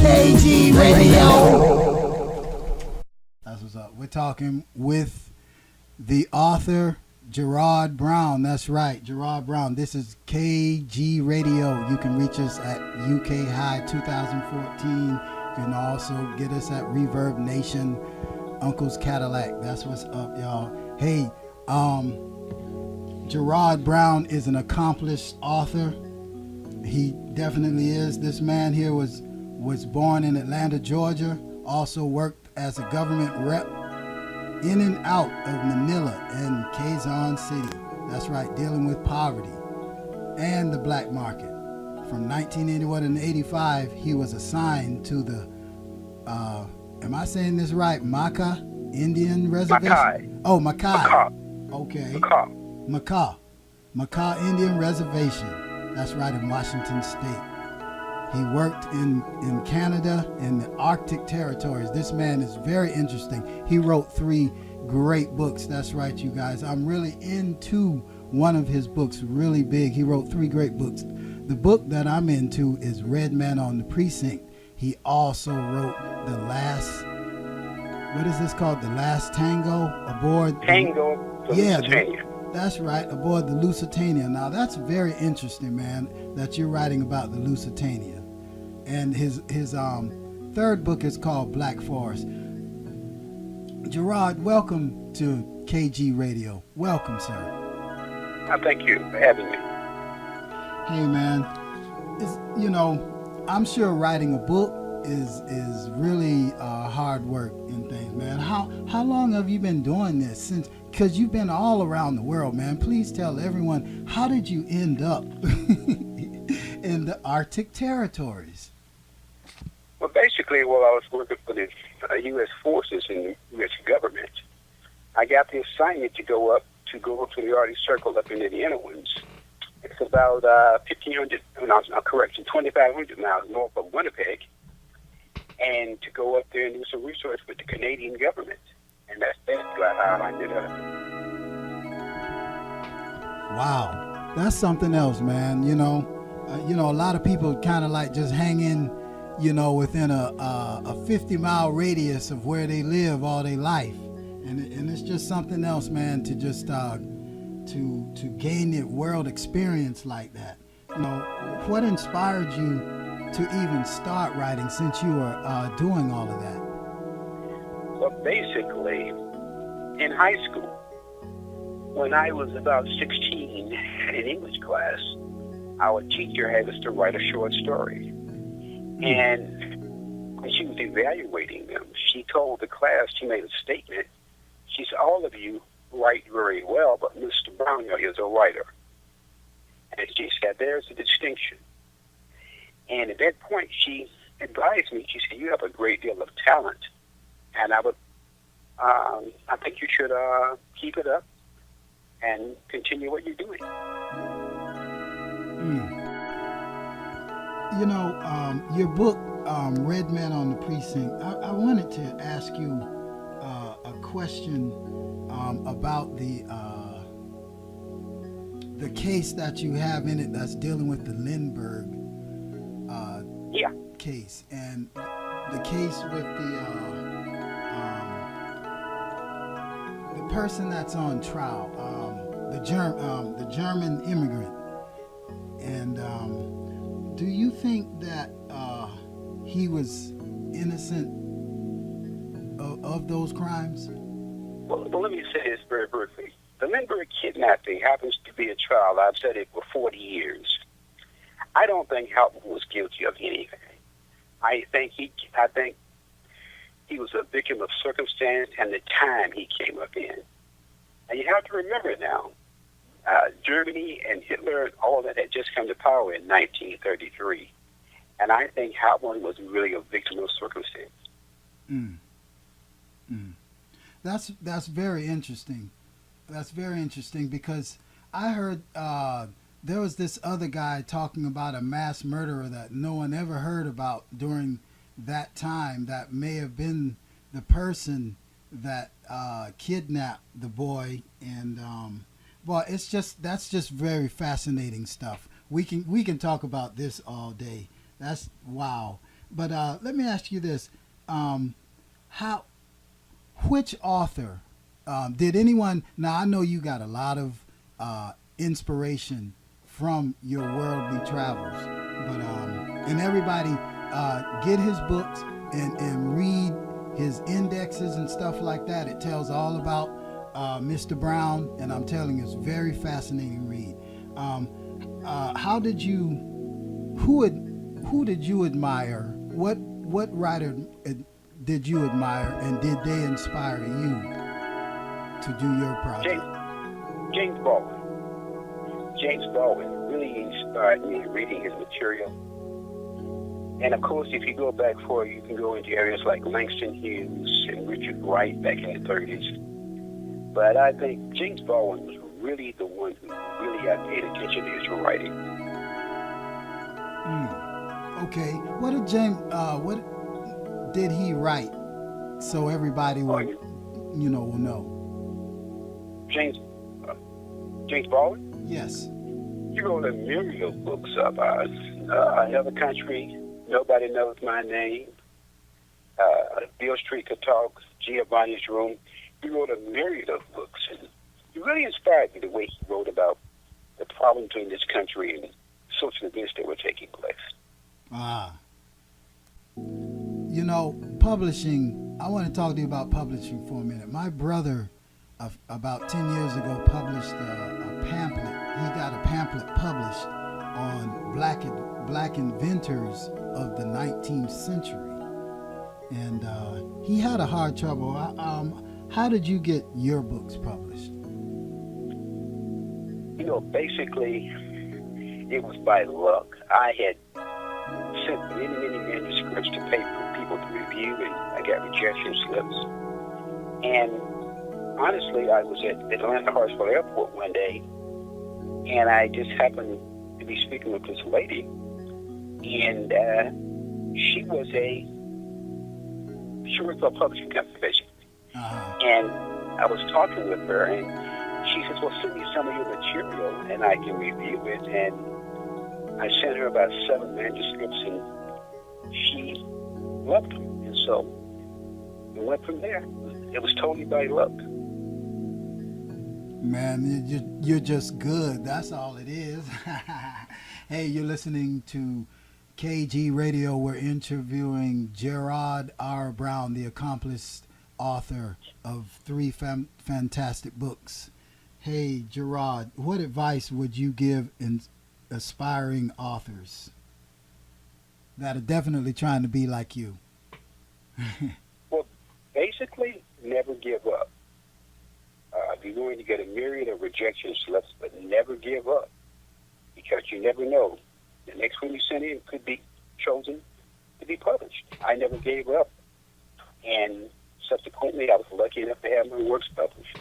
KG Radio. That's what's up. We're talking with the author Gerard Brown. That's right, Gerard Brown. This is KG Radio. You can reach us at UK High 2014. You can also get us at Reverb Nation, Uncle's Cadillac. That's what's up, y'all. Hey, Gerard Brown is an accomplished author. He definitely is. This man here was born in Atlanta, Georgia. Also worked as a government rep in and out of Manila and Quezon City. That's right, dealing with poverty and the black market. From 1981 and 85, he was assigned to the, am I saying this right, Maka Indian Reservation? Makai. Oh, Makai. Makai. Okay. Makai. Makai Indian Reservation. That's right, in Washington State. He worked in Canada and the Arctic territories. This man is very interesting. He wrote 3 great books. That's right, you guys. I'm really into one of his books, really big. He wrote 3 great books. The book that I'm into is Redman on the Precinct. He also wrote the last, what is this called? The Last Tango aboard? Tango. Yeah, Lusitania. that's right, aboard the Lusitania. Now, that's very interesting, man, that you're writing about the Lusitania. And his 3rd book is called Black Forest. Gerard, welcome to KG Radio. Welcome, sir. Thank you for having me. Hey, man, I'm sure writing a book is really hard work and things, man. How long have you been doing this? Since, because you've been all around the world, man. Please tell everyone, how did you end up in the Arctic territories? Well, basically, while I was working for the U.S. forces and the U.S. government, I got the assignment to go up to the Arctic Circle up in the inner ones. It's about 2,500 miles north of Winnipeg, and to go up there and do some research with the Canadian government. And that's how I ended up. Wow, that's something else, man. A lot of people kind of like just hang in, within a 50-mile radius of where they live all their life, and it's just something else, man, to just to gain the world experience like that. What inspired you to even start writing since you were doing all of that? Well, basically, in high school, when I was about 16 in English class, our teacher had us to write a short story. And when she was evaluating them, she told the class, she made a statement. She said, all of you write very well, but Mr. Brown is a writer. And she said, there's a distinction. And at that point, she advised me, she said, you have a great deal of talent. And I think you should keep it up and continue what you're doing. Your book, Redman on the Precinct, I wanted to ask you a question about the case that you have in it that's dealing with the Lindbergh case, and the case with the person that's on trial, the German immigrant. And do you think that he was innocent of those crimes? Well, let me say this very briefly. The Lindbergh kidnapping happens to be a trial. I've said it for 40 years. I don't think Hauptmann was guilty of anything. I think he was a victim of circumstance and the time he came up in. And you have to remember now, Germany and Hitler, all of that had just come to power in 1933. And I think Hauptmann was really a victim of circumstance. That's very interesting. That's very interesting, because I heard there was this other guy talking about a mass murderer that no one ever heard about during that time that may have been the person that kidnapped the boy. And that's just very fascinating stuff. We can talk about this all day, That's wow. But let me ask you this: how which author did anyone? Now I know you got a lot of inspiration from your worldly travels, but and everybody get his books and read his indexes and stuff like that. It tells all about Mr. Brown, and I'm telling you, it's very fascinating read. How did you? Who did you admire? What writer did you admire, and did they inspire you to do your project? James Baldwin. James Baldwin really inspired me reading his material. And of course, if you go back far, you can go into areas like Langston Hughes and Richard Wright back in the 30s. But I think James Baldwin was really the one who really paid attention to his writing. Okay, what did James? What did he write? So everybody will, will know. James Baldwin? Yes. He wrote a myriad of books about Another Country, Nobody Knows My Name, Beale Street Could Talk, Giovanni's Room. He wrote a myriad of books, and he really inspired me the way he wrote about the problems in this country and social events that were taking place. Publishing, I want to talk to you about publishing for a minute. My brother, about 10 years ago, published a pamphlet. He got a pamphlet published on black inventors of the 19th century. And he had a hard trouble. How did you get your books published? Basically, it was by luck. I had sent many manuscripts to people to review, and I got rejection slips. And honestly, I was at Atlanta Hartsfield Airport one day, and I just happened to be speaking with this lady, and she worked for a publishing company, basically. And I was talking with her, and she says, well, send me some of your material, and I can review it. And I sent her about 7 manuscripts, and she loved them. And so we went from there. It was totally by luck. Man, you're just good. That's all it is. Hey, you're listening to KG Radio. We're interviewing Gerard R. Brown, the accomplished author of 3 fantastic books. Hey, Gerard, what advice would you give in aspiring authors that are definitely trying to be like you? Well, basically, never give up. You're going to get a myriad of rejection slips, but never give up, because you never know. The next one you send in could be chosen to be published. I never gave up, and subsequently, I was lucky enough to have my works published.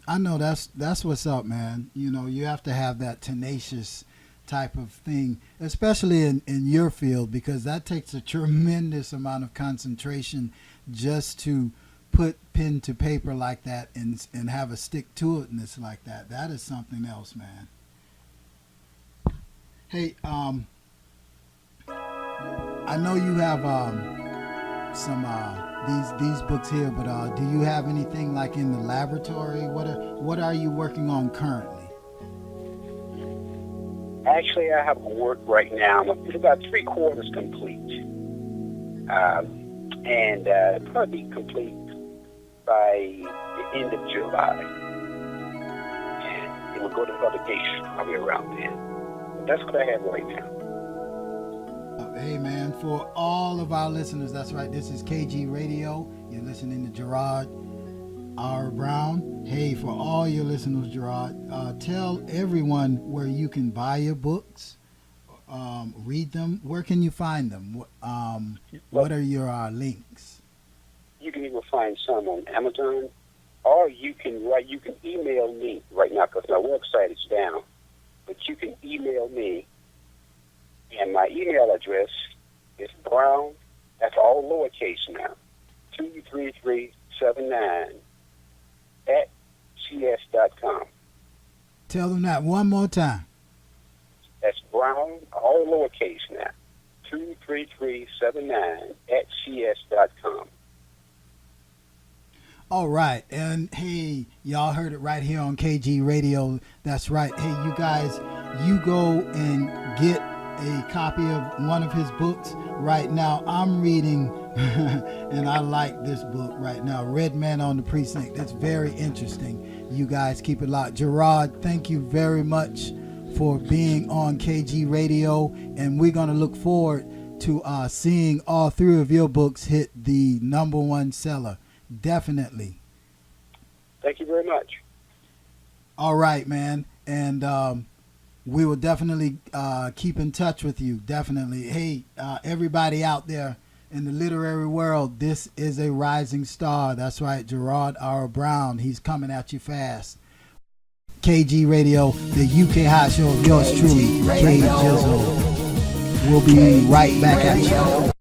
I know that's what's up, man. You have to have that tenacious type of thing, especially in your field, because that takes a tremendous amount of concentration just to put pen to paper like that and have a stick-to-itness like that. That is something else, man. Hey, I know you have some these books here, but do you have anything like in the laboratory? What are you working on currently? Actually, I have a work right now. It's about 3/4 complete, and it'll probably be complete by the end of July, and it will go to publication probably around then. But that's what I have right now. Hey, man, for all of our listeners, that's right, this is KG Radio. You're listening to Gerard R. Brown. Hey, for all your listeners, Gerard, tell everyone where you can buy your books, read them. Where can you find them? What are your links? You can even find some on Amazon, or you can email me right now, because my website is down. But you can email me, and my email address is Brown, that's all lowercase now, 23379 @cs.com. Tell them that one more time. That's Brown, all lowercase now, 23379 @cs.com. All right. And hey, y'all heard it right here on KG Radio. That's right. Hey, you guys, you go and get a copy of one of his books right now. I'm reading, and I like this book right now, Redman on the Precinct. It's very interesting. You guys keep it locked. Gerard, thank you very much for being on KG Radio, and we're going to look forward to seeing all three of your books hit the #1 seller. Definitely. Thank you very much. All right, man. And we will definitely keep in touch with you. Definitely. Hey, everybody out there in the literary world, this is a rising star. That's right, Gerard R. Brown. He's coming at you fast. KG Radio, the UK Hot Show of yours truly, K Jizzle. We'll be right back at you.